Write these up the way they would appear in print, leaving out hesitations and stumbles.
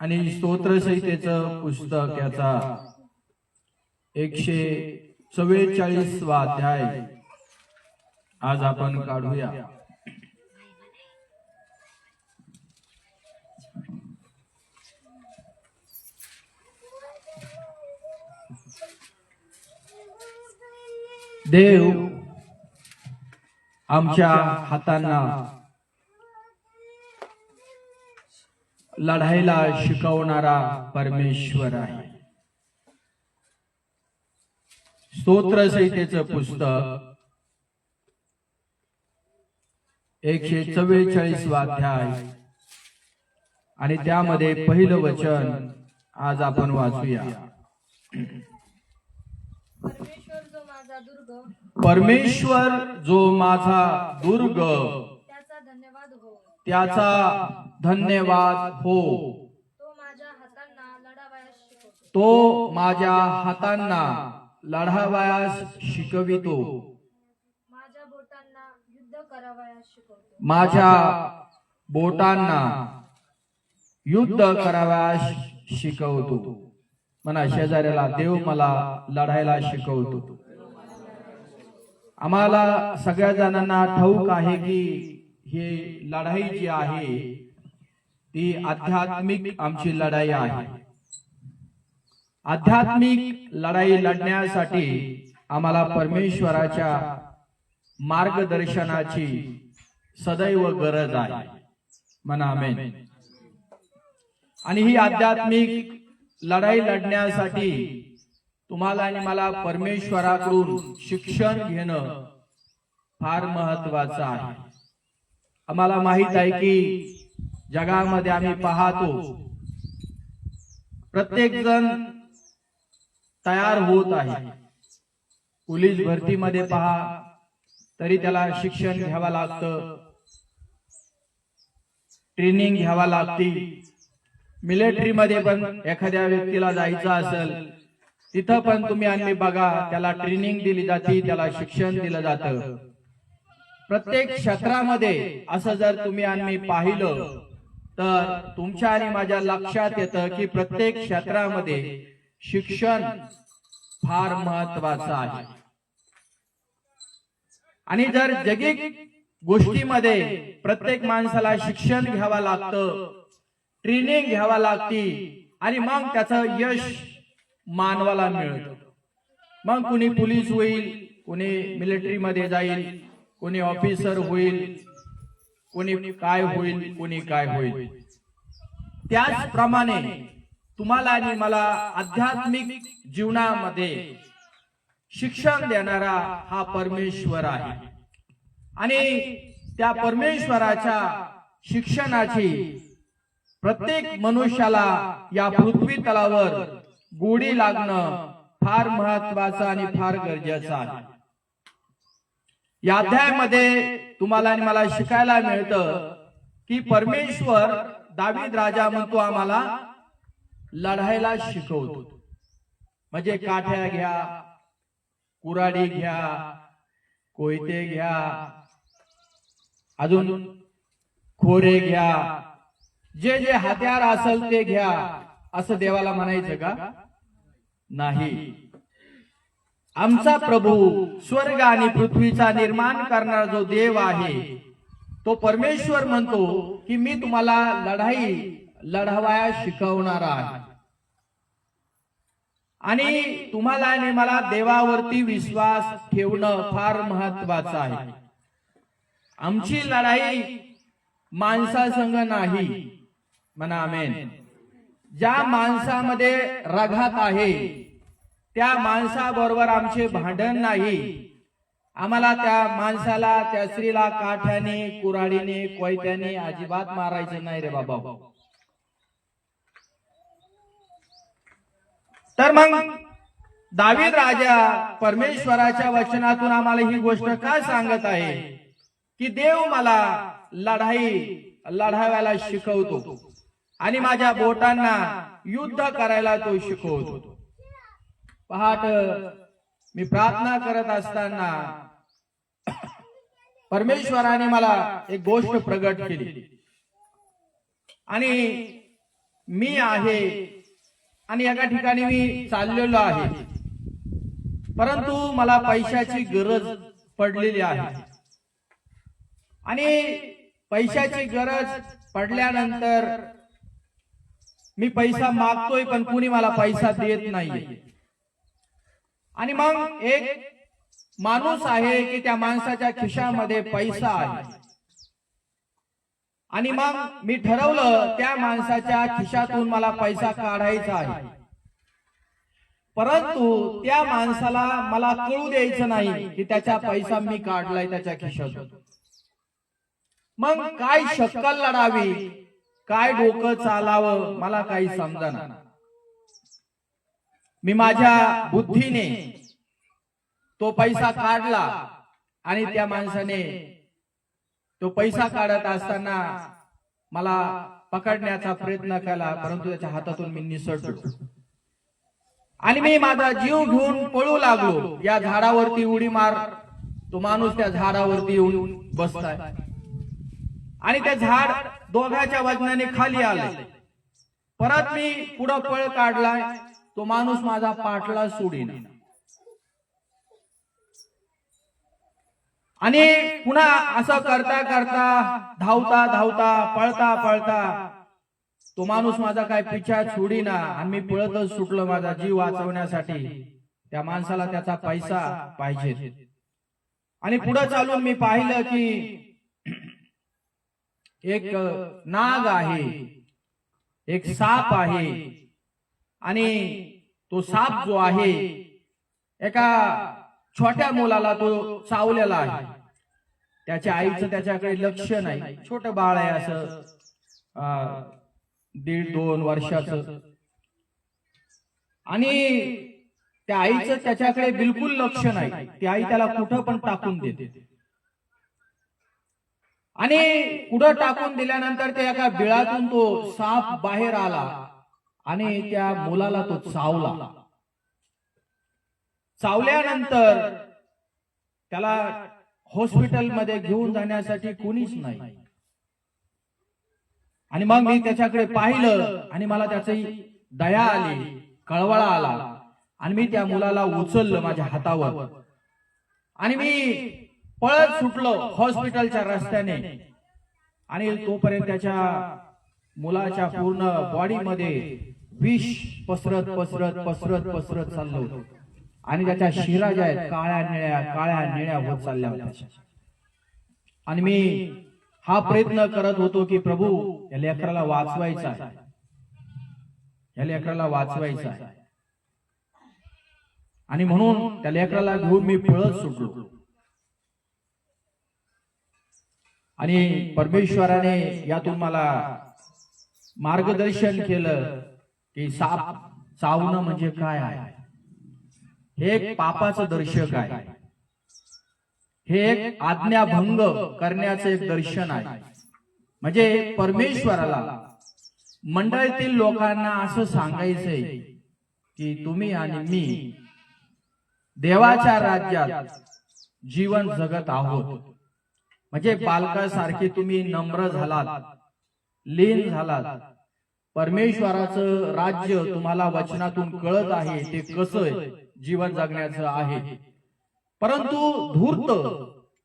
आणि स्तोत्रसंहितेचं पुस्तक याचा 144वा अध्याय आज आपण काढूया। देव आमच्या हातांना लढायला शिकवणारा परमेश्वर आहे। स्तोत्रसंहितेचं पुस्तक 144वा अध्याय आणि त्यामध्ये पहिलं वचन आज आपण वाचूया। परमेश्वर जो माझा दुर्ग त्याचा धन्यवाद हो। तो माझ्या हातांना लढावयास शिकवितो, माझ्या बोटांना युद्ध करावयास शिकवतो। म्हणा शेजाऱ्याला, देव मला लढायला शिकवतो। आम्हाला सगळ्या जणांना ठाऊक आहे की ही लढाई जी आहे ती आध्यात्मिक आमची लढाई आहे। आध्यात्मिक लढाई लढण्यासाठी आम्हाला परमेश्वराच्या मार्गदर्शनाची सदैव गरज आहे। म्हणा आमेन। आणि ही आध्यात्मिक लढाई लढण्यासाठी तुम्हाला आणि मला परमेश्वराकडून शिक्षण घेणं फार महत्वाचं आहे। आम्हाला माहित आहे की जगामध्ये आम्ही पाहतो प्रत्येक जण तयार होत आहे। पोलीस भरतीमध्ये पहा तरी त्याला शिक्षण घ्यावं लागतं, ट्रेनिंग घ्यावा लागते। मिलिटरी मध्ये पण एखाद्या व्यक्तीला जायचं असेल तिथं पण तुम्ही आणि बघा त्याला ट्रेनिंग दिली जाते, त्याला शिक्षण दिलं जातं। प्रत्येक क्षेत्रामध्ये असं जर तुम्ही आणि पाहिलं तर तुमच्या आणि माझ्या लक्षात येतं की प्रत्येक क्षेत्रामध्ये शिक्षण फार महत्वाचं आहे। आणि जर जगिक गोष्टीमध्ये प्रत्येक माणसाला शिक्षण घ्यावं लागतं, ट्रेनिंग घ्यावा लागते आणि मग त्याचं यश मानवाला मिळतं। मग कुणी पोलीस होईल, कुणी मिलिटरी मध्ये जाईल, कुणी ऑफिसर होईल, कुणी काय होईल, कुणी काय होईल। त्याचप्रमाणे तुम्हाला आणि मला आध्यात्मिक जीवनामध्ये शिक्षण देणारा हा परमेश्वर आहे। आणि त्या परमेश्वराच्या शिक्षणाची प्रत्येक मनुष्याला या पृथ्वी तलावर गोडी लागणं फार महत्वाचं आणि फार गरजेचं आहे। या अध्यायामध्ये तुम्हाला आणि मला शिकायला मिळतं की परमेश्वर दावीद राजा म्हणतो आम्हाला लढायला शिकवतो। म्हणजे काठ्या घ्या, कुऱ्हाडी घ्या, कोयते घ्या, अजून खोरे घ्या, जे जे हत्यार असेल ते घ्या असं देवाला म्हणायचं का? नाही। आमचा प्रभू स्वर्ग आणि पृथ्वीचा निर्माण करणारा जो देव आहे तो परमेश्वर म्हणतो की मी तुम्हाला लढाई लढवायला शिकवणार आहे। आणि तुम्हाला आणि मला देवावरती विश्वास ठेवणं फार महत्वाचं आहे। आमची लढाई माणसासंग नाही। म्हणा आमेन। ज्या माणसामध्ये रघात आहे त्या माणसाबरोबर आमचे भांडण नाही। आम्हाला त्या माणसाला, त्या स्त्रीला काठ्याने, कुऱ्हाडीने, कोयत्याने अजिबात मारायचं नाही रे बाबा। तर मग दावीद राजा परमेश्वराच्या वचनातून आम्हाला ही गोष्ट काय सांगत आहे की देव मला लढाई लढावायला शिकवतो आणि माझ्या बोटांना युद्ध करायला तो शिकवतो। पहाट मी प्रार्थना करत असताना परमेश्वराने मला एक गोष्ट प्रगट केली आणि मी आहे आणि एका ठिकाणी मी चाललेलो आहे, परंतु मला पैशाची गरज पडलेली आहे आणि पैशाची गरज पडल्यानंतर मी पैसा मागतोय पण कुणी मला पैसा देत नाहीये. आणि मग एक माणूस आहे की त्या माणसाच्या खिशामध्ये पैसा आहे आणि मग मी ठरवलं त्या माणसाच्या खिशातून मला पैसा काढायचा आहे, परंतु त्या माणसाला मला कळू द्यायचं नाही की त्याचा पैसा मी काढलाय त्याच्या खिशातून. मग काय शक्कल लढावी, काय डोकं चालावं मला काही समजेना. मी माझ्या बुद्धीने तो पैसा काढला आणि त्या माणसाने तो पैसा काढत असताना मला पकडण्याचा प्रयत्न केला, परंतु त्याच्या हातातून मी निसटलो आणि मी माझा जीव घेऊन पळू लागलो. या झाडावरती उडी मार, तो माणूस त्या झाडावरती येऊन बसलाय आणि ते झाड दोघांच्या वजनाने खाली आले. परत मी पुढं पळ काढलाय, तो माणूस माझा पाठला सोडीना आणि पुन्हा असं करता करता धावता धावता पळता पळता तो माणूस माझा काय पिछा सोडीना आणि मी पळतच सुटलो माझा जीव वाचवण्यासाठी. त्या माणसाला त्याचा पैसा पाहिजे. आणि पुढे चालून मी पाहिलं की एक नाग आहे, एक साप आहे आणि तो साप जो आहे एका छोट्या मुलाला तो चावलेला आहे. त्याच्या आईचं त्याच्याकडे लक्ष नाही. छोटं बाळ आहे, असं 1.5-2 वर्षाचं, आणि त्या आईचं त्याच्याकडे बिलकुल लक्ष नाही. ती आई त्याला कुठं पण टाकून देते आणि कुठं टाकून दिल्यानंतर त्या एका बिळातून तो साप बाहेर आला आणि त्या मुलाला तो चावला. चावल्यानंतर त्याला हॉस्पिटलमध्ये घेऊन जाण्यासाठी कोणीच नाही. आणि मग मी त्याच्याकडे पाहिलं आणि मला त्याची दया आली, कळवळा आला आणि मी त्या मुलाला उचललं माझ्या हातावर आणि मी पळत सुटलो हॉस्पिटलच्या रस्त्याने. आणि तोपर्यंत त्याच्या मुलाच्या पूर्ण बॉडीमध्ये विष पसरत पसरत पसरत पसरत चाललं होतं आणि त्याच्या शिरा ज्या आहेत काळ्या निळ्या होत चालल्या होत्या. आणि मी हा प्रयत्न करत होतो की प्रभू या लेकराला वाचवायचा आहे, या लेकराला वाचवायचा आहे. आणि म्हणून त्या लेकराला घेऊन मी पळत सुटलो. आणि परमेश्वराने यातून मला मार्गदर्शन केलं की साप चावणं म्हणजे काय आहे. हे एक पापाचं दर्शक आहे, हे एक आज्ञाभंग करण्याचं एक दर्शन आहे. म्हणजे परमेश्वराला मंडळीतील लोकांना असं सांगायचंय की तुम्ही आणि मी देवाच्या राज्यात जीवन जगत आहोत. म्हणजे बालकासारखे तुम्ही नम्र झालात, लीन झालात. परमेश्वराचं राज्य तुम्हाला वचनातून कळत आहे ते कसं जीवन जगण्याचं आहे. परंतु धूर्त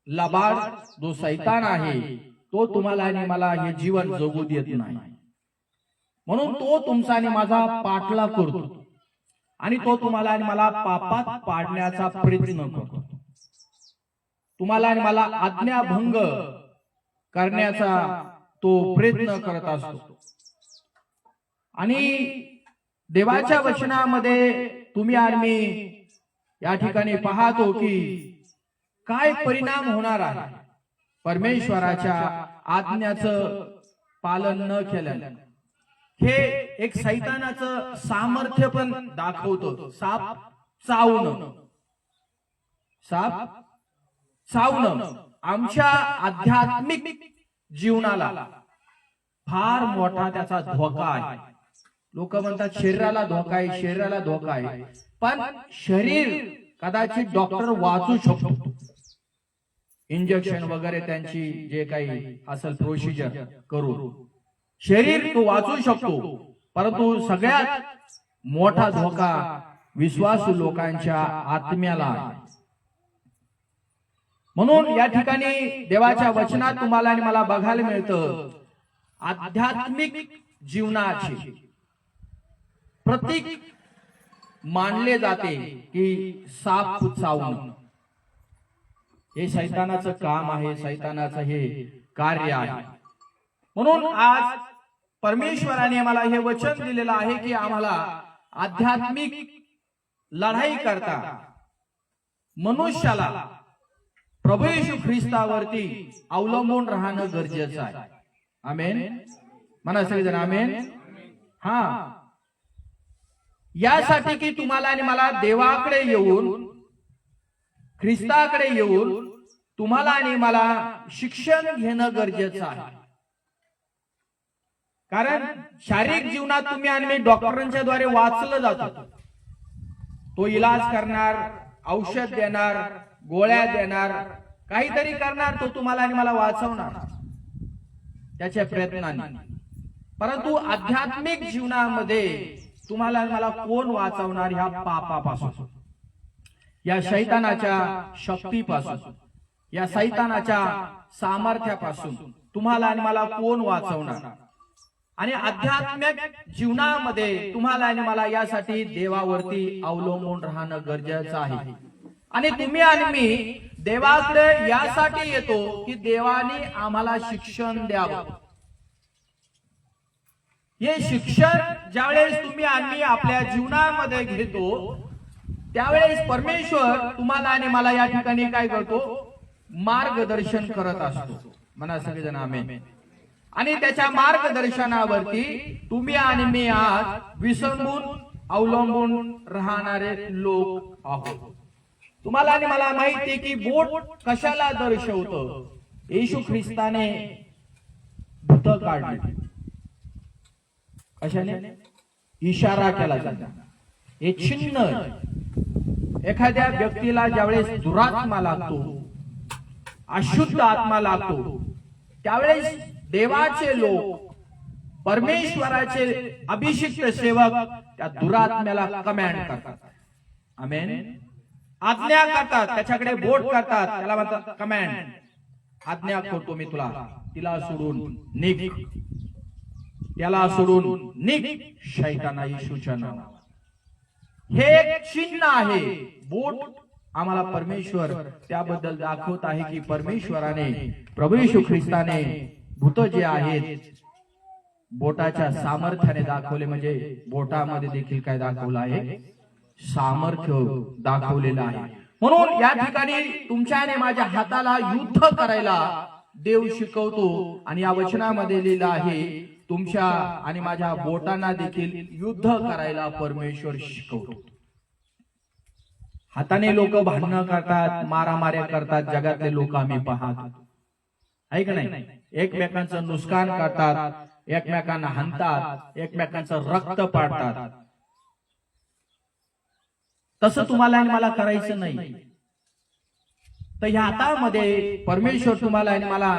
लबाड जो शैतान आहे तो तुम्हाला आणि मला हे जीवन जगू देत नाही. म्हणून तो तुमचा आणि माझा पाठला करतो आणि तो तुम्हाला आणि मला पापात पाडण्याचा प्रयत्न करतो. तुम्हाला आणि मला आज्ञाभंग करण्याचा तो प्रयत्न करत असतो. आणि देवाच्या वचनामध्ये तुम्ही आणि मी या ठिकाणी पाहतो की काय परिणाम होणार आहे परमेश्वराच्या आज्ञाचं पालन न केल्याने. हे एक शैतानाचं सामर्थ्य पण दाखवतो. साप चावणं, साप चावणं आमच्या आध्यात्मिक जीवनाला फार मोठा त्याचा धोका आहे. लोक म्हणतात शरीराला धोका आहे, शरीराला धोका आहे, पण शरीर कदाचित डॉक्टर वाचू शकतो. इंजेक्शन वगैरे त्यांची जे काही असेल प्रोसिजर करून शरीर तो वाचू शकतो. परंतु सगळ्यात मोठा धोका विश्वासू लोकांच्या आत्म्याला आहे. म्हणून या ठिकाणी देवाच्या वचनात तुम्हाला आणि मला बघायला मिळतं, आध्यात्मिक जीवनाचे प्रतीक मानले जाते की साप चावणं. हे शैतानाचं काम आहे, शैतानाचं हे कार्य आहे. म्हणून आज परमेश्वराने आम्हाला हे वचन दिलेलं आहे की आम्हाला आध्यात्मिक लढाई करता मनुष्याला प्रभू येशू ख्रिस्तावरती अवलंबून राहणं गरजेचं आहे. आमेन म्हणा सगळेजण आमेन. हा, यासाठी की तुम्हाला आणि मला देवाकडे येऊन, ख्रिस्ताकडे येऊन तुम्हाला आणि मला शिक्षण घेणं गरजेचं आहे. कारण शारीरिक जीवनात तुम्ही आणि मी डॉक्टरांच्या द्वारे वाचलं जातो. तो इलाज करणार, औषध देणार, गोळ्या देणार, काहीतरी करणार, तो तुम्हाला आणि मला वाचवणार त्याच्या प्रयत्नाने. परंतु आध्यात्मिक जीवनामध्ये तुम्हाला आणि मला कोण वाचवणार? ह्या पापापासून, या शैतानाच्या शक्तीपासून, या शैतानाच्या सामर्थ्यापासून तुम्हाला आणि मला कोण वाचवणार? आणि आध्यात्मिक जीवनामध्ये तुम्हाला आणि मला यासाठी देवावरती अवलंबून राहणं गरजेचं आहे. आणि तुम्ही आणि मी देवाकडे यासाठी येतो की देवाने आम्हाला शिक्षण द्यावं. हे शिक्षण ज्यावेळेस तुम्ही आणि आपल्या जीवनामध्ये घेतो त्यावेळेस परमेश्वर तुम्हाला आणि मला या ठिकाणी काय करतो? मार्गदर्शन करत असतो. म्हणा सगळेजण आमेन. आणि त्याच्या मार्गदर्शनावरती तुम्ही आणि मी आज विसंबून अवलंबून राहणारे लोक आहोत. तुम्हाला आणि मला माहिती आहे की बोट कशाला दर्शवतं? येशू ख्रिस्ताने भूत काढली. कशाने? इशारा केला जातो. हे चिन्ह एखाद्या व्यक्तीला ज्यावेळेस दुरात्मा लागतो, अशुद्ध आत्मा लागतो, त्यावेळेस देवाचे लोक, परमेश्वराचे अभिषिक्त सेवक त्या दुरात्म्याला कमांड करतात. आमेन. आज्ञा करतात, त्याच्याकडे बोट करतात, त्याला म्हणतात कमांड. आज्ञा करतो मी तुला, तिला सोडून निघ, त्याला सोडून निघ शैताना येशूच्या नावाने. हे एक चिन्ह आहे. बोट आम्हाला परमेश्वर त्याबद्दल दाखवत आहे की परमेश्वराने, प्रभू येशू ख्रिस्ताने भूत जे आहेत बोटाच्या सामर्थ्याने दाखवले. म्हणजे बोटामध्ये देखील काय दाखवलं आहे? सामर्थ्य दाखवलेलं आहे. म्हणून या ठिकाणी तुमच्या आणि माझ्या हाताला युद्ध करायला देव शिकवतो. आणि या वचनामध्ये लिहिलं आहे तुमच्या आणि माझ्या बोटांना देखील युद्ध करायला परमेश्वर शिकवतो. हाताने लोक भांडणं करतात, मारामाऱ्या करतात, जगातले लोक आम्ही पाहतो, आहे का नाही? एकमेकांचं नुकसान करतात, एकमेकांना हाणतात, एकमेकांचं रक्त पाडतात. तसं तुम्हाला आणि मला करायचं नाही. तर ह्या हातामध्ये परमेश्वर तुम्हाला आणि मला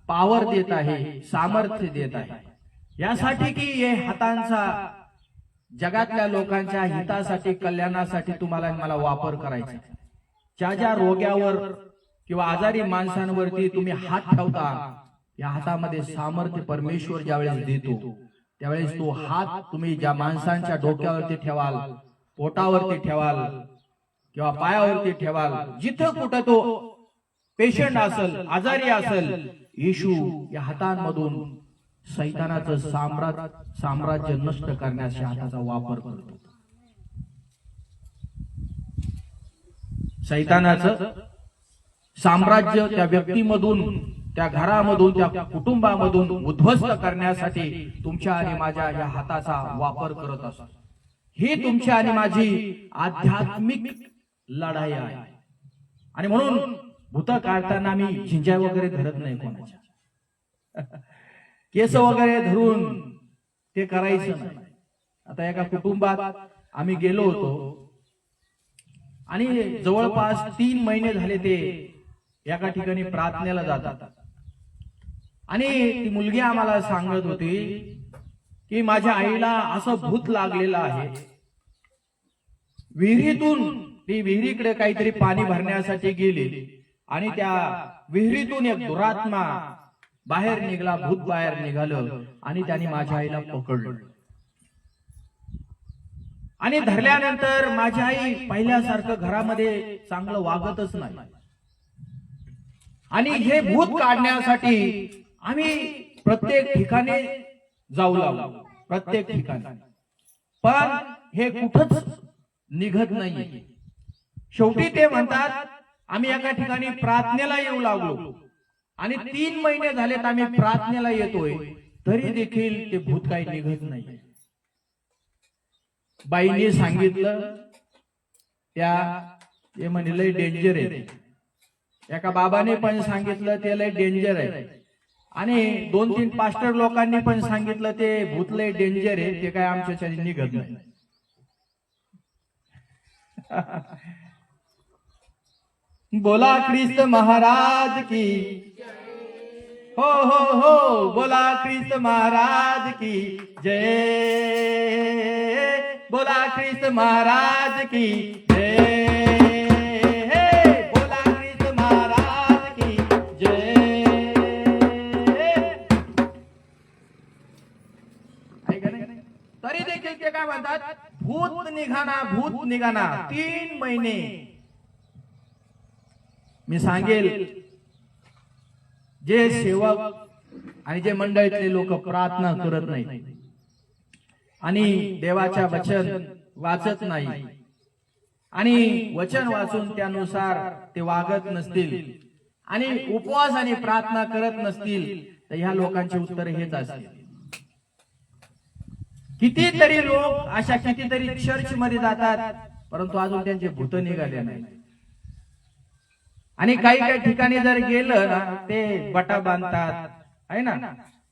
पॉवर देत आहे, सामर्थ्य देत आहे, यासाठी की हे हातांचा जगातल्या लोकांच्या हितासाठी, कल्याणासाठी तुम्हाला आणि मला वापर करायचा. ज्या ज्या रोग्यावर किंवा आजारी माणसांवरती तुम्ही हात ठेवता, या हातामध्ये सामर्थ्य परमेश्वर ज्यावेळेस देतो त्यावेळेस तो हात तुम्ही ज्या माणसांच्या डोक्यावरती ठेवाल, पोटावरती ठेवाल किंवा पायावरती ठेवाल, जिथं कुठं तो पेशंट असेल, आजारी असेल, येशू या हातांमधून शैतानाचं साम्राज्य नष्ट करण्यास हाताचा वापर करतो. शैतानाचं साम्राज्य त्या व्यक्तीमधून, त्या घरामधून, त्या कुटुंबामधून उद्ध्वस्त करण्यासाठी तुमच्या आणि माझ्या या हाताचा वापर करत असतो. ही तुमच्या आणि माझी आध्यात्मिक लढाई आहे. आणि म्हणून भूत काढताना मी झिंजा वगैरे धरत नाही कोणाच्या, केस वगैरे धरून ते करायचं नाही. आता एका कुटुंबात आम्ही गेलो होतो आणि जवळपास 3 महिने झाले ते एका ठिकाणी प्रार्थनेला जातात. आणि ती मुलगी आम्हाला सांगत होती की माझ्या आईला असं भूत लागलेलं आहे. विहिरीतून ती विहिरीकडे काहीतरी पाणी भरण्यासाठी गेली आणि त्या विहिरीतून एक दुरात्मा बाहेर निघाला, भूत बाहेर निघालं आणि त्याने माझ्या आईला पकडलं. आणि धरल्यानंतर माझी आई पहिल्यासारखं घरामध्ये चांगलं वागतच नाही. आणि हे भूत काढण्यासाठी आम्ही प्रत्येक ठिकाणी जाऊ लागलो, प्रत्येक ठिकाणी, पण हे कुठंच निघत नाही. शेवटी ते म्हणतात आम्ही एका ठिकाणी प्रार्थनेला येऊ लागलो आणि 3 महिने झालेत आम्ही प्रार्थनेला येतोय, तरी देखील ते भूत काही निघत नाही. बाईने सांगितलं त्या ते म्हणे लय डेंजर आहे. एका बाबाने पण सांगितलं ते लय डेंजर आहे आणि 2-3 पास्टर लोकांनी पण सांगितलं ते भूत लय डेंजर आहे, ते काय आमच्याच्याने निघत नाही. बोला ख्रिस्त महाराज की, हो हो हो, बोला ख्रिस्त महाराज की जय, बोला ख्रिस्त महाराज की जय, बोला ख्रिस्त महाराज की जय. तरी देखील ते काय म्हणतात, भूत निघाना, भूत निघाना. 3 महिने मी सांगेल, जे सेवक आणि जे मंडळीतले लोक प्रार्थना करत नाही आणि देवाच्या वचन वाचत नाही आणि वचन वाचून त्यानुसार ते वागत नसतील आणि उपवास आणि प्रार्थना करत नसतील, तर ह्या लोकांचे उत्तर हेच असते. कितीतरी लोक अशा कितीतरी चर्च मध्ये जातात, परंतु अजून त्यांचे भूत निघाले नाही. आणि काही काही ठिकाणी जर गेलं ना, ते बटा बांधतात, आहे ना,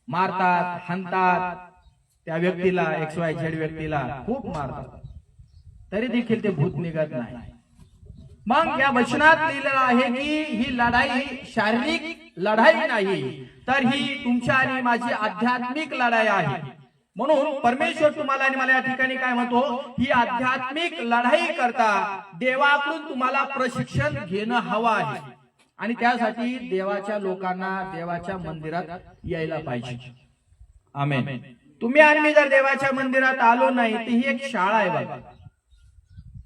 मारतात, हाणतात त्या व्यक्तीला, XYZ व्यक्तीला खूप मारतात, तरी देखील ते भूत निघत नाही. मग या वचनात लिहिलेलं आहे की ही लढाई शारीरिक लढाई नाही, तर ही तुमच्या आणि माझी आध्यात्मिक लढाई आहे. म्हणून परमेश्वर तुम्हाला आणि मला या ठिकाणी काय म्हणतो, ही आध्यात्मिक लढाई करता देवाकडून तुम्हाला प्रशिक्षण घेणं हवं आहे आणि त्यासाठी देवाच्या लोकांना देवाच्या मंदिरात यायला पाहिजे. आमेन. तुम्ही आणि मी जर देवाच्या मंदिरात आलो नाही, तर ही एक शाळा आहे बघा.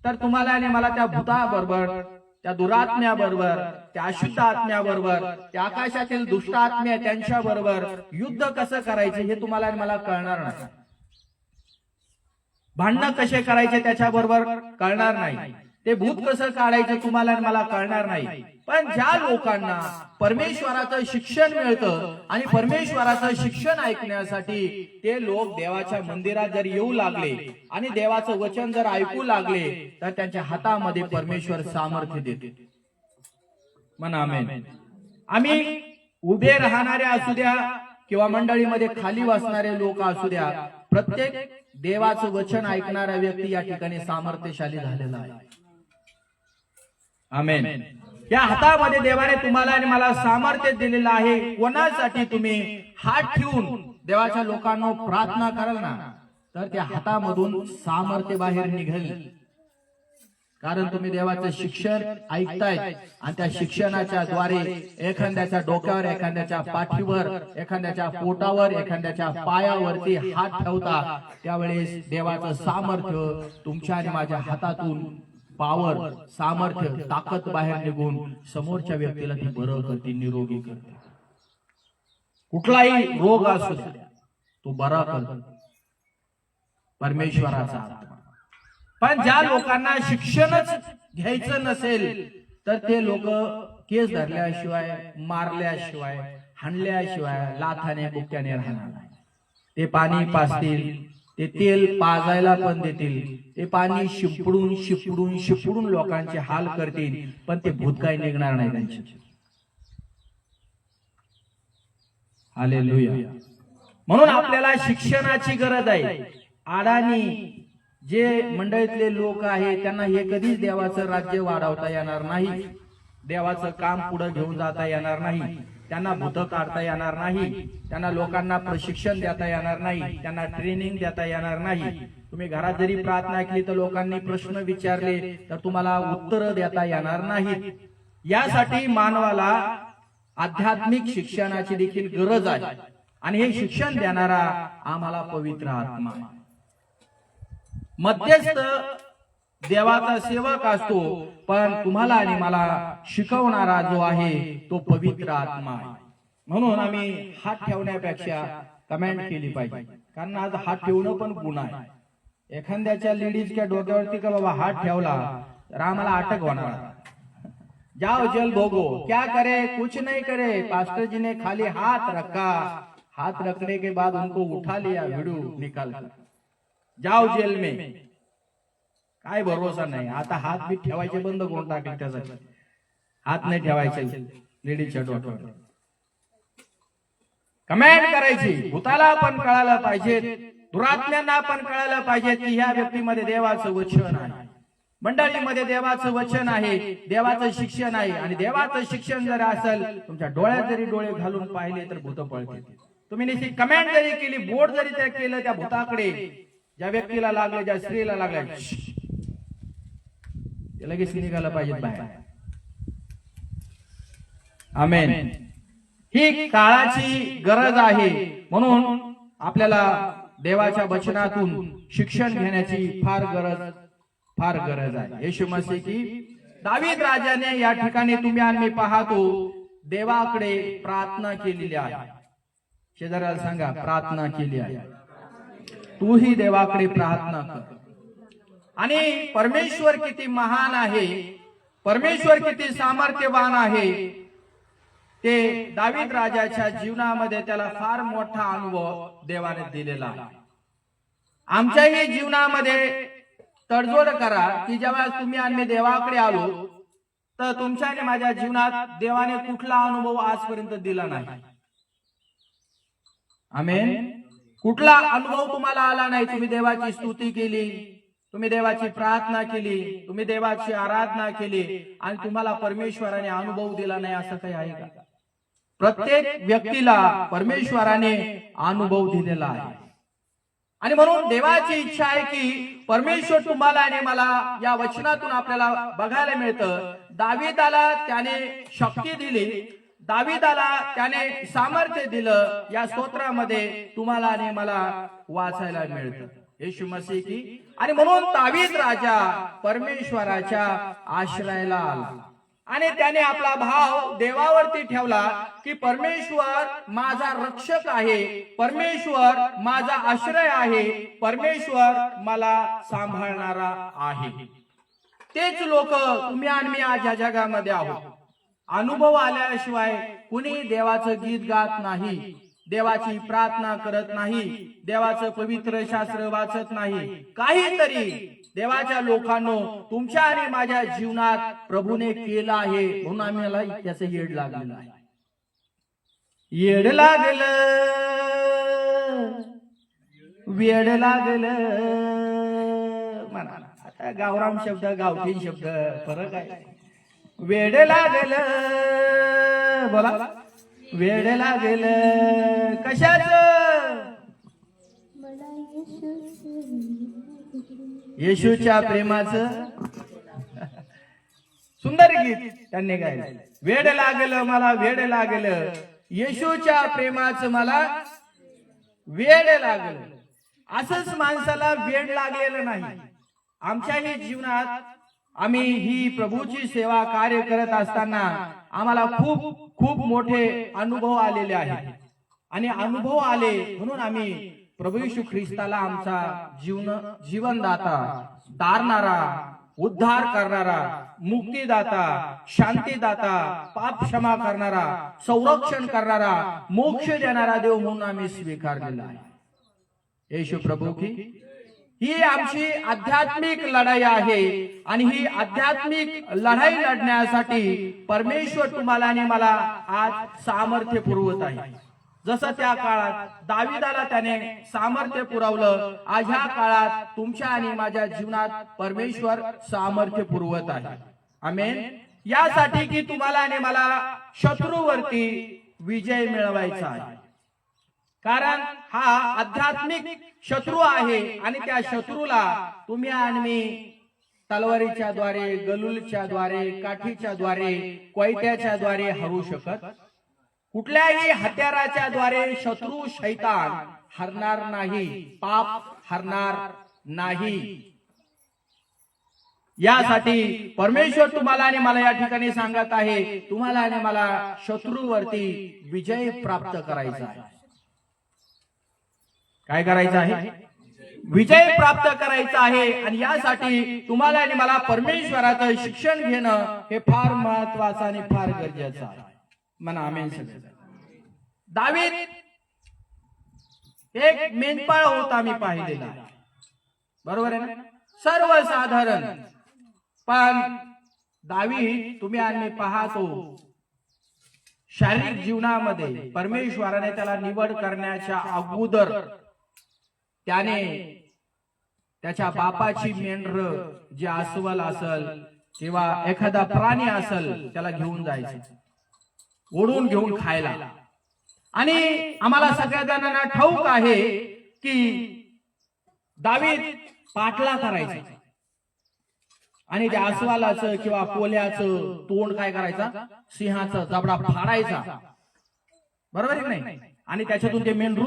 तर तुम्हाला आणि मला त्या भूताबरोबर, त्या दुरात्म्याबरोबर, त्या अशुद्ध आत्म्याबरोबर, त्या आकाशातील दुष्ट आत्म्या त्यांच्या बरोबर युद्ध कसं करायचे हे तुम्हाला आणि मला कळणार नाही. भांडणं कसे करायचे त्याच्याबरोबर कळणार नाही. ते भूत कसं काढायचं तुम्हाला आणि मला कळणार नाही. पण ज्या लोकांना परमेश्वराचं शिक्षण मिळतं आणि परमेश्वराचं शिक्षण ऐकण्यासाठी ते लोक देवाच्या मंदिरात जर येऊ लागले आणि देवाचं वचन जर ऐकू लागले, तर त्यांच्या हातामध्ये परमेश्वर सामर्थ्य देते. म्हणा आमेन. आम्ही उभे राहणारे असू द्या किंवा मंडळीमध्ये खाली बसणारे लोक असू द्या, प्रत्येक देवाचं वचन ऐकणारा व्यक्ती या ठिकाणी सामर्थ्यशाली झालेला आहे. आमेन. या हातामध्ये देवाने तुम्हाला आणि मला सामर्थ्य दिलेलं आहे. कोणासाठी तुम्ही हात ठेवून देवाच्या लोकांना प्रार्थना कराल ना, तर त्या हातामधून सामर्थ्य बाहेर निघेल. कारण तुम्ही देवाचं शिक्षण ऐकताय आणि त्या शिक्षणाच्या द्वारे एखाद्याच्या डोक्यावर, एखाद्याच्या पाठीवर, एखाद्याच्या पोटावर, एखाद्याच्या पायावरती हात ठेवता, त्यावेळेस देवाचं सामर्थ्य तुमच्या आणि माझ्या हातातून, पावर, सामर्थ्य, ताकद बाहेर निघून समोरच्या व्यक्तीला ती बरं करते, निरोगी करते. कुठलाही रोग असू द्या तो बरा करतो परमेश्वराचा आत्मा. पण ज्या लोकांना शिक्षणच घ्यायचं नसेल, तर ते लोक केस धरल्याशिवाय, मारल्याशिवाय, हाणल्याशिवाय, लाथाने बुक्क्याने राहणार नाही. ते पाणी पाजतील, ते तेल पाजायला पण देतील, ते पाणी शिपडून शिपडून शिपडून लोकांचे हाल करतील, पण ते भूत काही निघणार नाही त्यांचे. हालेलुया. म्हणून आपल्याला शिक्षणाची गरज आहे. अडाणी जे मंडळीतले लोक आहेत त्यांना हे कधीच देवाचं राज्य वाढवता येणार नाही, देवाचं काम पुढे घेऊन जाता येणार नाही. त्यांना भूत काढता येणार नाही, त्यांना लोकांना प्रशिक्षण देता येणार नाही, त्यांना ट्रेनिंग देता येणार नाही. तुम्ही घरात जरी प्रार्थना केली तर लोकांनी प्रश्न विचारले तर तुम्हाला उत्तर देता येणार नाहीत. यासाठी मानवाला आध्यात्मिक शिक्षणाची देखील गरज आहे आणि हे शिक्षण देणारा आम्हाला पवित्र आत्मा आहे. मध्यस्थ देवाचा सेवक असतो, पण तुम्हाला आणि मला शिकवणारा जो आहे तो पवित्र आत्मा आहे. म्हणून आम्ही हात ठेवण्यापेक्षा कमेंट केली पाहिजे, कारण आज हात ठेवणं पण गुन्हा आहे. एखाद्याच्या लेडीजच्या डोक्यावरती का बाबा हात ठेवला तर आम्हाला अटक होणार. जाओ जेल भोगो, क्या करे कुछ नहीं करे, पास्टर जी ने खाली हाथ रखा, हाथ रखने के बाद उनको उठा लिया वीडियो निकाल कर, जाओ जेल में. काय भरोसा नाही. आता हात बी ठेवायचे बंद करून टाकले, त्यासाठी हात नाही ठेवायचे लेडीजच्या डोक्यावर. कमेंट करायची. भूताला पण कळायला पाहिजे, दुरात्म्यांना पण कळायला पाहिजे की ह्या व्यक्तीमध्ये देवाचं वचन आहे, मंडळीमध्ये देवाचं वचन आहे, देवाचं शिक्षण आहे. आणि देवाचं शिक्षण जर असेल, तुमच्या डोळ्यात जरी डोळे घालून पाहिले तर भूत पळतील. तुम्ही निश्चित कमेंट जरी केली, बोट जरी त्या केलं त्या भूताकडे, ज्या व्यक्तीला लागले, ज्या स्त्रीला लागले, ते लगेच निघायला पाहिजे बाहेर. आमेन. ही काळाची गरज आहे. म्हणून आपल्याला देवाच्या वचनातून शिक्षण घेण्याची फार गरज आहे. येशू मसीह की दावीद राजाने या ठिकाणी तुम्ही आणि मी पाहतो देवाकडे प्रार्थना केलेली आहे. शेजाऱ्याला सांगा, प्रार्थना केली आहे. तूही देवाकडे प्रार्थना कर. आणि परमेश्वर किती महान आहे, परमेश्वर किती सामर्थ्यवान आहे, ते दावीद राजाच्या जीवनामध्ये त्याला फार मोठा अनुभव देवाने दिलेला आहे. आमच्याही जीवनामध्ये तडजोड करा की जेव्हा तुम्ही आणि देवाकडे आलो तर तुमच्या आणि माझ्या जीवनात देवाने कुठला अनुभव आजपर्यंत दिला नाही. आमेन. कुठला अनुभव तुम्हाला आला नाही. तुम्ही देवाची स्तुती केली, तुम्ही देवाची प्रार्थना केली, तुम्ही देवाची आराधना केली आणि तुम्हाला परमेश्वराने अनुभव दिला नाही, असं काही आहे का? प्रत्येक व्यक्तीला परमेश्वराने अनुभव दिलेला आहे. आणि म्हणून देवाची इच्छा आहे की परमेश्वर तुम्हाला आणि मला या वचनातून आपल्याला बघायला मिळतं. दावीदाला त्याने शक्ती दिली, दावीदाला त्याने सामर्थ्य दिलं. या स्तोत्रामध्ये तुम्हाला आणि मला वाचायला मिळतं. येशू मसीह की. आणि म्हणून दावीद राजा परमेश्वराच्या आश्रयाला आला आणि त्याने आपला भाव देवावरती ठेवला की परमेश्वर माझा रक्षक आहे, परमेश्वर माझा आश्रय आहे, परमेश्वर मला सांभाळणारा आहे. तेच लोक तुम्ही आणि मी आज या जगामध्ये आहोत. अनुभव आल्याशिवाय कुणी देवाचं गीत गात नाही, देवाची प्रार्थना करत नाही, देवाचं पवित्र शास्त्र वाचत नाही. काहीतरी देवाच्या लोकांनो तुमच्या आणि माझ्या जीवनात प्रभूने केलं आहे, म्हणून आम्हाला त्याचं येड लागलेलं आहे. येड लागलं, वेड लागलं म्हणा. आता गावराम शब्द गावठी शब्द फरक आहे. वेड लागलं, बोला. वेड लागलं कशाचं? येशूच्या प्रेमाचं. सुंदर गीत त्यांनी गायलं. वेड लागलं मला, वेड लागलं येशूच्या प्रेमाचं, मला वेड लागलं. असंच माणसाला वेड लागलेलं नाही. आमच्याही जीवनात आम्ही ही प्रभूची सेवा कार्य करत असताना आम्हाला खूप खूप मोठे अनुभव आलेले आहेत. आणि अनुभव आले म्हणून आम्ही प्रभू येशू ख्रिस्ताला आमचा जीवनदाता, तारणारा, उद्धार करणारा, मुक्तीदाता, शांतीदाता, पाप क्षमा करणारा, संरक्षण करणारा, मोक्ष देणारा देव म्हणून आम्ही स्वीकारलेला आहे. येशू प्रभू की. ही आमची आध्यात्मिक लढाई आहे आणि ही आध्यात्मिक लढाई लढण्यासाठी परमेश्वर तुम्हाला आणि मला आज सामर्थ्य पुरवत आहे. जसं त्या काळात दावीदाला त्याने सामर्थ्य पुरवलं, आज ह्या काळात तुमच्या आणि माझ्या जीवनात परमेश्वर सामर्थ्य पुरवत आहे. आमेन. यासाठी की तुम्हाला आणि मला शत्रूवरती विजय मिळवायचा आहे, कारण हा आध्यात्मिक शत्रू आहे आणि त्या शत्रूला तुम्ही आणि मी तलवारीच्या द्वारे, गलुलच्या द्वारे, काठीच्या द्वारे, कोयत्याच्या द्वारे हरू शकत, कुठल्याही हत्याराच्या द्वारे शत्रू शैतान हरणार नाही, पाप हरणार नाही। यासाठी परमेश्वर तुम्हाला आणि मला या ठिकाणी सांगत आहे, तुम्हाला आणि मला शत्रूवरती विजय प्राप्त करायचा आहे। काय करायचं आहे? विजय प्राप्त करायचा आहे। आणि यासाठी तुम्हाला आणि मला परमेश्वराचं शिक्षण घेणं हे फार महत्वाचं आणि फार गरजेचं आहे। म्हणा आमेन सगळे। दावीद एक मेंढपाळ होता, मी पाहिलेला आहे, बरोबर आहे ना, सर्वसाधारण, पण दावीद तुम्ही आणि पाहतो शारीरिक जीवनामध्ये परमेश्वराने त्याला निवड करण्याच्या अगोदर त्याने त्याच्या बापाची मेंढर जे अस्वल असेल किंवा एखादा प्राणी असेल त्याला घेऊन जायचं, ओढून घेऊन खायला। आणि आम्हाला सगळ्या जणांना ठाऊक आहे की दावीद पाठला करायचा आणि त्या अस्वलाचं किंवा कोल्याचं तोंड काय करायचा, सिंहाचा जबडा फाडायचा, बरोबर आहे की नाही, आणि त्याच्यातून ते मेंढरू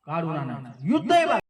काढून आणायचं। युद्ध